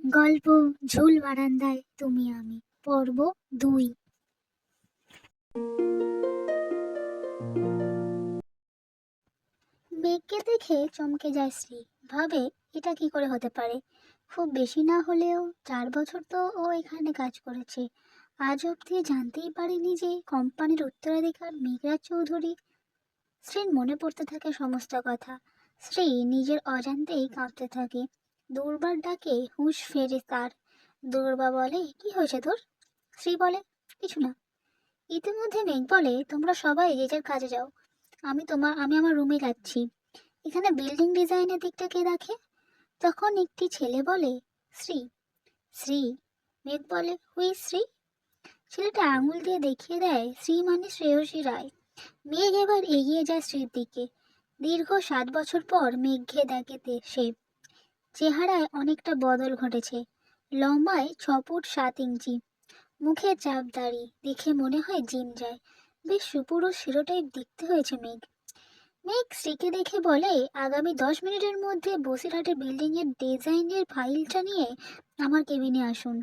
গল্প ঝুল বারান্দায় তুমি আমি, পর্ব 2। মেঘকে দেখে চমকে যায় শ্রী। ভাবে এটা কি করে হতে পারে। খুব বেশি না হলেও 4 বছর তো ও এখানে কাজ করেছে, আজ অবধি জানতেই পারেনি যে কোম্পানির উত্তরাধিকার মেঘরাজ চৌধুরী। শ্রীর মনে পড়তে থাকে সমস্ত কথা। শ্রী নিজের অজান্তেই কাঁপতে থাকে। দুর্বার ডাকে হুঁশ ফেরে তার। দুর্বা বলে, কি হয়েছে তোর? শ্রী বলে, কিছু না। ইতিমধ্যে মেঘ বলে, তোমরা সবাই যে যার কাজে যাও, আমি আমার রুমে যাচ্ছি। এখানে বিল্ডিং ডিজাইনের দিকটা কে দেখে? তখন একটি ছেলে বলে, শ্রী। শ্রী। মেঘ বলে, হুই শ্রী? ছেলেটা আঙুল দিয়ে দেখিয়ে দেয় শ্রী মানে শ্রেয়সী রায়। মেঘ এবার এগিয়ে যায় শ্রীর দিকে। দীর্ঘ 7 বছর পর মেঘকে দেখে সে। চেহারায় অনেকটা বদল ঘটেছে। লম্বায় 6 ফুট 7 ইঞ্চি, মুখে চাপ দাড়ি, দেখে মনে হয় জিম যায়। বেশ সুপুরুষ শিরোটাইপ দেখতে হয়েছে মেঘ। মেঘ স্ত্রীকে দেখে বলে, আগামী 10 মিনিটের মধ্যে বসিরহাটের বিল্ডিং এর ডিজাইনের ফাইলটা নিয়ে আমার কেবিনে আসুন।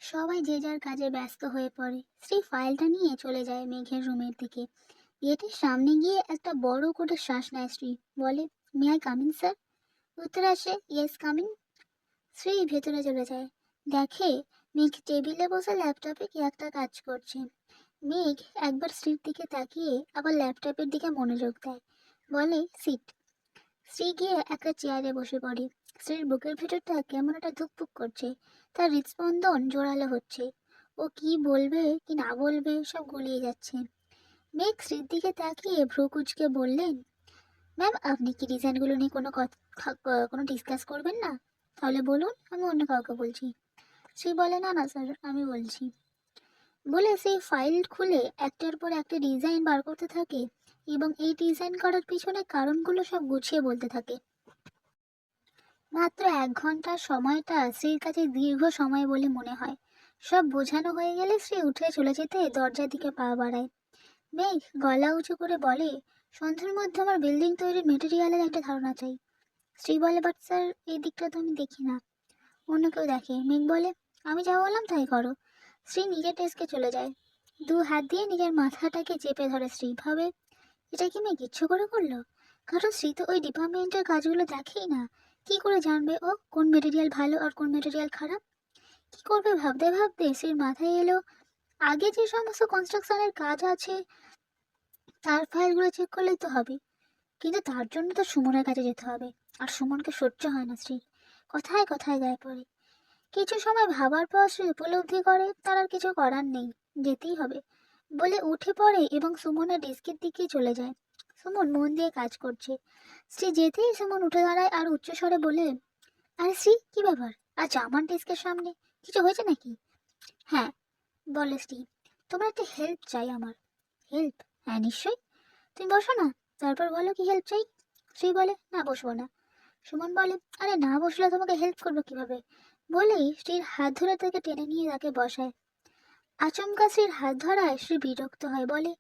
সবাই যে যার কাজে ব্যস্ত হয়ে পড়ে। স্ত্রী ফাইলটা নিয়ে চলে যায় মেঘের রুমের দিকে। গেটের সামনে গিয়ে একটা বড় করে শ্বাস নেয় স্ত্রী। বলে, মে আই কামিন স্যার? উত্তর আসে, ইয়েস কামিন। শ্রী ভেতরে চলে যায়। দেখে মেঘ টেবিলে বসে ল্যাপটপে কি একটা কাজ করছে। মেঘ একবার স্ত্রীর দিকে তাকিয়ে আবার ল্যাপটপের দিকে মনোযোগ দেয়। বলে, সিট। স্ত্রী গিয়ে একটা চেয়ারে বসে পড়ে। স্ত্রীর বুকের ভেতরটা কেমন একটা ধুকপুক করছে। তার হৃদস্পন্দন জোরালো হচ্ছে। ও কি বলবে কি না বলবে সব গুলিয়ে যাচ্ছে। মেঘ স্ত্রীর দিকে তাকিয়ে ভ্রু কুঁচকে বললেন, ম্যাম, আপনি কি ডিজাইনগুলো নিয়ে কোনো ডিসকাস করবেন না? তাহলে বলুন, আমি অন্য কাউকে বলছি। শ্রী বলে, না না স্যার, আমি বলছি। বলে সেই ফাইল খুলে একটার পর একটা ডিজাইন বার করতে থাকে এবং এই ডিজাইন করার পিছনে কারণগুলো সব গুছিয়ে বলতে থাকে। মাত্র 1 ঘন্টার সময়টা শ্রীর কাছে দীর্ঘ সময় বলে মনে হয়। সব বোঝানো হয়ে গেলে শ্রী উঠে চলে যেতে দরজার দিকে পা বাড়ায়। মেঘ গলা উঁচু করে বলে, সন্ধ্যার মধ্যে আমার বিল্ডিং তৈরির মেটেরিয়ালের একটা ধারণা চাই। শ্রী বলে, বাট স্যার, এই দিকটা তো আমি দেখি না, অন্য কেউ দেখে। মেঘ বলে, আমি যা বললাম তাই করো। শ্রী নিজের ডেস্কে চলে যায়। 2 হাত দিয়ে নিজের মাথাটাকে চেপে ধরে শ্রী। ভাবে, এটা কি মেঘ ইচ্ছে করে করলো? কারণ শ্রী তো ওই ডিপার্টমেন্টের কাজগুলো দেখেই না। কি করে জানবে ও কোন মেটেরিয়াল ভালো আর কোন মেটেরিয়াল খারাপ? কি করবে ভাবতে ভাবতে শ্রীর মাথায় এলো, আগে যে সমস্ত কনস্ট্রাকশনের কাজ আছে তার ফাইলগুলো চেক করলেই তো হবে। কিন্তু তার জন্য তো সুমনের কাছে যেতে হবে, আর সুমনকে সহ্য হয় না শ্রী। কথায় কথায় গায়ে পড়ে। কিছু সময় ভাবার পর সে উপলব্ধি করে তার আর কিছু করার নেই, যেতেই হবে বলে উঠে পড়ে এবং সুমনের ডেস্কের দিকে চলে যায়। সুমন মন দিয়ে কাজ করছে। শ্রী যেতেই সুমন উঠে দাঁড়ায় আর উচ্চস্বরে বলে, আরে শ্রী, কি ব্যাপার আজ আমার ডেস্কের সামনে? কিছু হয়েছে নাকি? হ্যাঁ, বলে শ্রী, তোমার একটা হেল্প চাই আমার। হেল্প? হ্যাঁ নিশ্চয়ই, তুমি বসো না, তারপর বলো কি হেল্প চাই। শ্রী বলে, না বসবো না। সুমন বলে, আরে না বসলে তোমাকে হেল্প করবো কিভাবে? বলেই স্ত্রীর হাত ধরে তাকে টেনে নিয়ে তাকে বসায়। আচমকা শ্রীর হাত ধরায় শ্রী বিরক্ত হয়। বলে,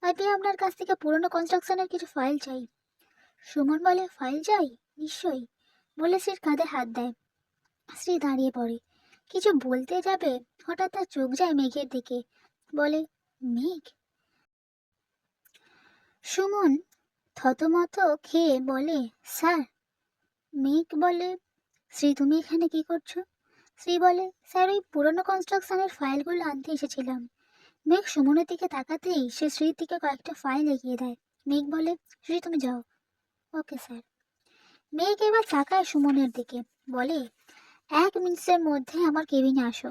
আমি আপনার কাছ থেকে পুরনো কনস্ট্রাকশনের কিছু ফাইল চাই। সুমন বলে, ফাইল চাই? নিশ্চয়ই, বলে শ্রীর কাঁধে হাত দেয়। শ্রী দাঁড়িয়ে পড়ে। কিছু বলতে যাবে, হঠাৎ তার চোখ যায় মেঘের দিকে। বলে, মেঘ? সুমন থতমত খেয়ে বলে, স্যার। মেঘ বলে, শ্রী, তুমি এখানে কি করছো? শ্রী বলে, স্যার, ওই পুরনো কনস্ট্রাকশনের ফাইলগুলো আনতে এসেছিলাম। মেঘ সুমনের দিকে তাকাতেই সে শ্রীর দিকে কয়েকটা ফাইল এগিয়ে দেয়। মেঘ বলে, শ্রী তুমি যাও। Okay sir. মেঘ এবার তাকায় সুমনের দিকে। বলে, 1 মিনিটের মধ্যে আমার কেবিনে আসো।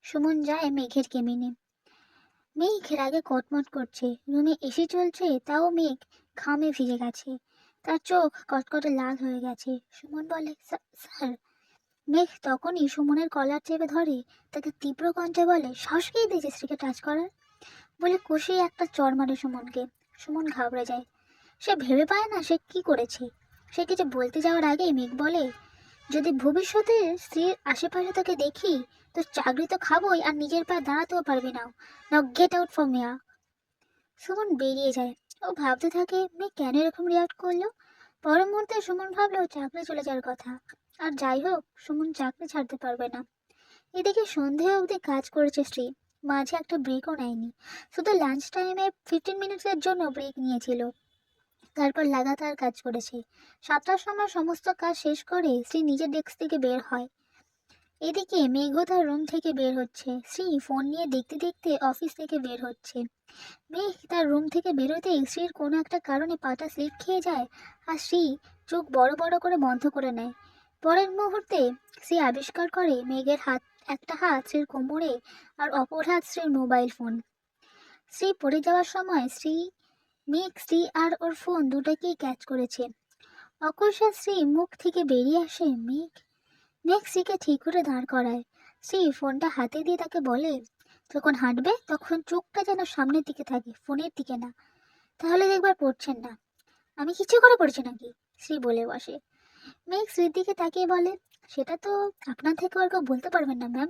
সুমন যায় মেঘের কেবিনে। মেঘ রাগে কটমট করছে। রুমে এসি চলছে, তাও মেঘ ঘামে ভিজে গেছে। তার চোখ কটকটে লাল হয়ে গেছে। সুমন বলে, স্যার। মেঘ তখনই সুমনের কলার চেপে ধরে। তাকে তীব্র কণ্ঠে বলে, সাহস পেয়ে দিয়েছে স্ত্রীকে টাচ করার? বলে কষিয়ে একটা চড় মারে সুমনকে। সুমন ঘাবড়ে যায়। সে ভেবে পায় না সে কি করেছে। সে কিছু বলতে যাওয়ার আগেই মেঘ বলে, যদি ভবিষ্যতে স্ত্রীর আশেপাশে তাকে দেখি তো চাকরি তো খাবোই, আর নিজের পায়ে দাঁড়াতেও পারবি না। নাও get out from here. Suman বেরিয়ে যায়। ও ভাবতে থাকে মেয়ে কেন এরকম রিয়াক্ট করলো। পরের মুহূর্তে সুমন ভাবলো চাকরি চলে যাওয়ার কথা। আর যাই হোক, সুমন চাকরি ছাড়তে পারবে না। এদিকে সন্ধে অবধি কাজ করেছে শ্রী, মাঝে একটা ব্রেকও নেয়নি। শুধু লাঞ্চ টাইমে 15 মিনিটসের জন্য ব্রেক নিয়েছিল। তারপর লাগাতার কাজ করেছে। 7টার সময় সমস্ত কাজ শেষ করে শ্রী নিজের ডেস্ক থেকে বের হয়। এদিকে মেঘও তার রুম থেকে বের হচ্ছে। শ্রী ফোন নিয়ে দেখতে দেখতে অফিস থেকে বের হচ্ছে। মেঘ তার রুম থেকে বেরোতেই শ্রীর কোনো একটা কারণে পাটা স্লিপ খেয়ে যায়, আর শ্রী চোখ বড় বড় করে বন্ধ করে নেয়। পরের মুহূর্তে শ্রী আবিষ্কার করে মেঘের একটা হাত শ্রীর কোমরে, আর অপর হাত শ্রীর মোবাইল ফোন। শ্রী পড়ে যাওয়ার সময় মেঘ শ্রী আর ওর ফোন দুটোকেই ক্যাচ করেছে। অকস্মাৎ শ্রী মুখ থেকে বেরিয়ে আসে, মেঘ। মেঘ শ্রীকে ঠিক করে দাঁড় করায়। শ্রী ফোনটা হাতে দিয়ে তাকে বলে, যখন হাঁটবে তখন চোখটা যেন সামনের দিকে থাকে, ফোনের দিকে না, তাহলে দেখবার পড়ছেন না। আমি কিছু করে পড়ছি নাকি? শ্রী বলে বসে। মেঘ শ্রীর দিকে তাকিয়ে বলে, সেটা তো আপনার থেকে আর কেউ বলতে পারবেন না ম্যাম।